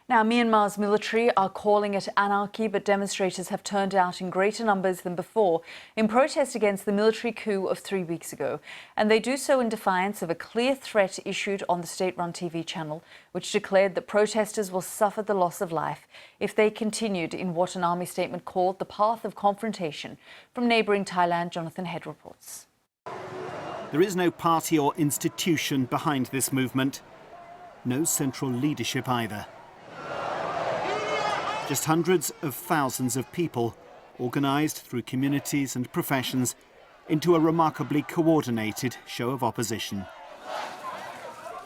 Now, Myanmar's military are calling it anarchy, but demonstrators have turned out in greater numbers than before in protest against the military coup of 3 weeks ago. And they do so in defiance of a clear threat issued on the state-run TV channel, which declared that protesters will suffer the loss of life if they continued in what an army statement called the path of confrontation. From neighbouring Thailand, Jonathan Head reports. There is no party or institution behind this movement. No central leadership either. Just hundreds of thousands of people organised through communities and professions into a remarkably coordinated show of opposition.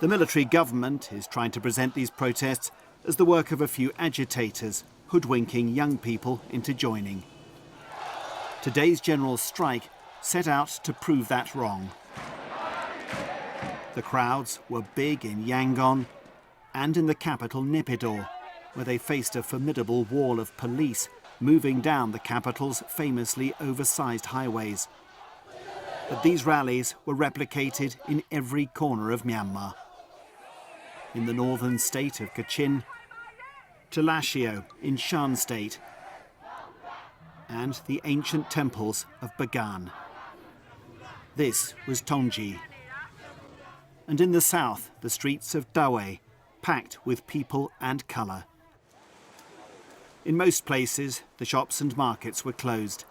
The military government is trying to present these protests as the work of a few agitators, hoodwinking young people into joining. Today's general strike set out to prove that wrong. The crowds were big in Yangon and in the capital Naypyidaw, where they faced a formidable wall of police moving down the capital's famously oversized highways. But these rallies were replicated in every corner of Myanmar. In the northern state of Kachin, to Lashio in Shan State, and the ancient temples of Bagan. This was Tongji. And in the south, the streets of Dawei, packed with people and colour. In most places, the shops and markets were closed.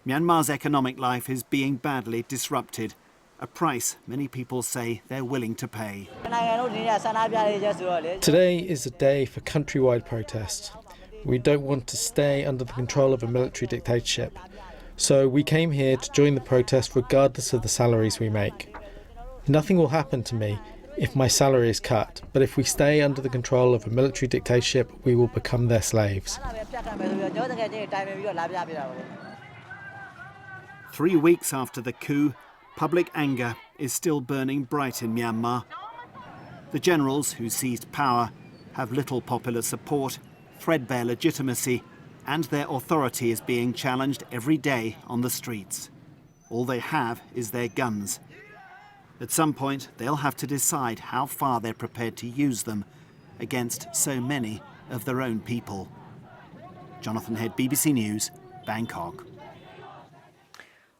Myanmar's economic life is being badly disrupted, a price many people say they're willing to pay. Today is a day for countrywide protest. We don't want to stay under the control of a military dictatorship. So we came here to join the protest regardless of the salaries we make. Nothing will happen to me if my salary is cut, but if we stay under the control of a military dictatorship, we will become their slaves. 3 weeks after the coup, public anger is still burning bright in Myanmar. The generals who seized power have little popular support, threadbare legitimacy, and their authority is being challenged every day on the streets. All they have is their guns. At some point, they'll have to decide how far they're prepared to use them against so many of their own people. Jonathan Head, BBC News, Bangkok.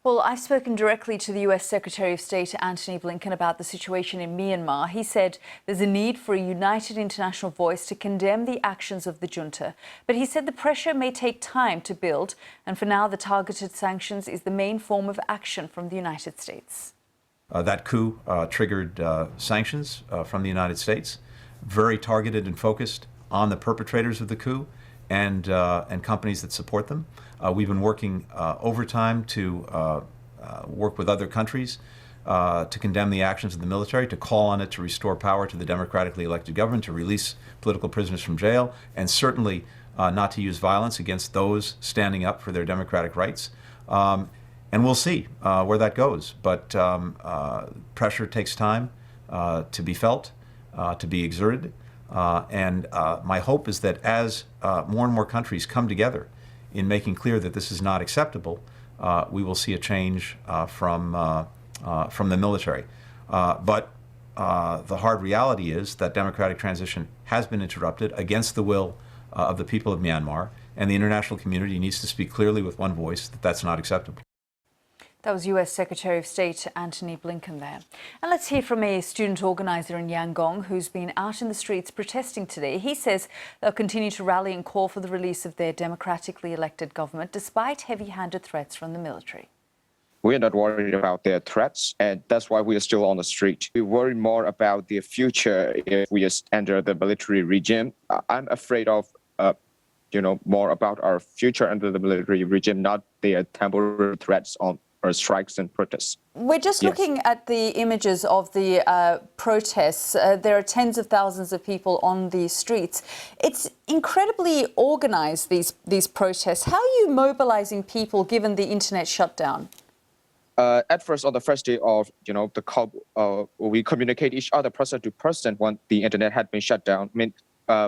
Well, I've spoken directly to the US Secretary of State Antony Blinken about the situation in Myanmar. He said there's a need for a united international voice to condemn the actions of the junta. But he said the pressure may take time to build, and for now the targeted sanctions is the main form of action from the United States. That coup triggered sanctions from the United States, very targeted and focused on the perpetrators of the coup and companies that support them. We've been working overtime to work with other countries to condemn the actions of the military, to call on it to restore power to the democratically elected government, to release political prisoners from jail, and certainly not to use violence against those standing up for their democratic rights. And we'll see where that goes. But pressure takes time to be felt, to be exerted. And my hope is that as more and more countries come together in making clear that this is not acceptable, we will see a change from the military. But the hard reality is that democratic transition has been interrupted against the will of the people of Myanmar, and the international community needs to speak clearly with one voice that that's not acceptable. That was US Secretary of State Antony Blinken there. And let's hear from a student organiser in Yangon who's been out in the streets protesting today. He says they'll continue to rally and call for the release of their democratically elected government despite heavy-handed threats from the military. We're not worried about their threats, and that's why we are still on the street. We worry more about their future if we just enter the military regime. I'm afraid of more about our future under the military regime, not their temporary threats on or strikes and protests. We're just looking at the images of the protests. There are tens of thousands of people on the streets. It's incredibly organised, these protests. How are you mobilising people given the internet shutdown? At first, on the first day of the COP, we communicate each other person to person when the internet had been shut down. I mean,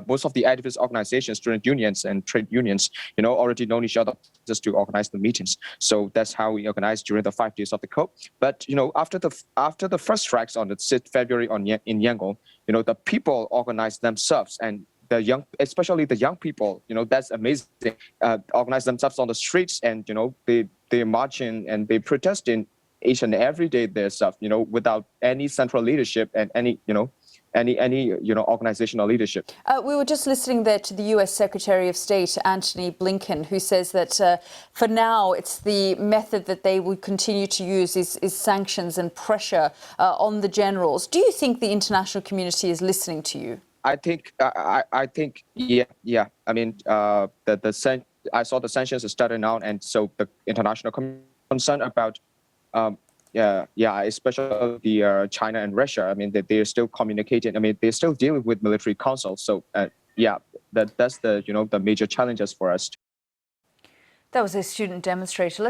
most of the activist organizations, student unions and trade unions, already known each other just to organize the meetings. So that's how we organized during the 5 days of the COP. But after the first strikes on the 6th February in Yangon, the people organized themselves and the young, especially the young people, that's amazing. Organize themselves on the streets, and they marching and they protesting each and every day their stuff, without any central leadership and any organizational leadership. We were just listening there to the US Secretary of State, Antony Blinken, who says that for now it's the method that they will continue to use is sanctions and pressure on the generals. Do you think the international community is listening to you? I think yeah. I mean, I saw the sanctions are starting out, and so the international concern about especially the China and Russia. I mean, they are still communicating. I mean, they're still dealing with military council. So that's the the major challenges for us. That was a student demonstrator.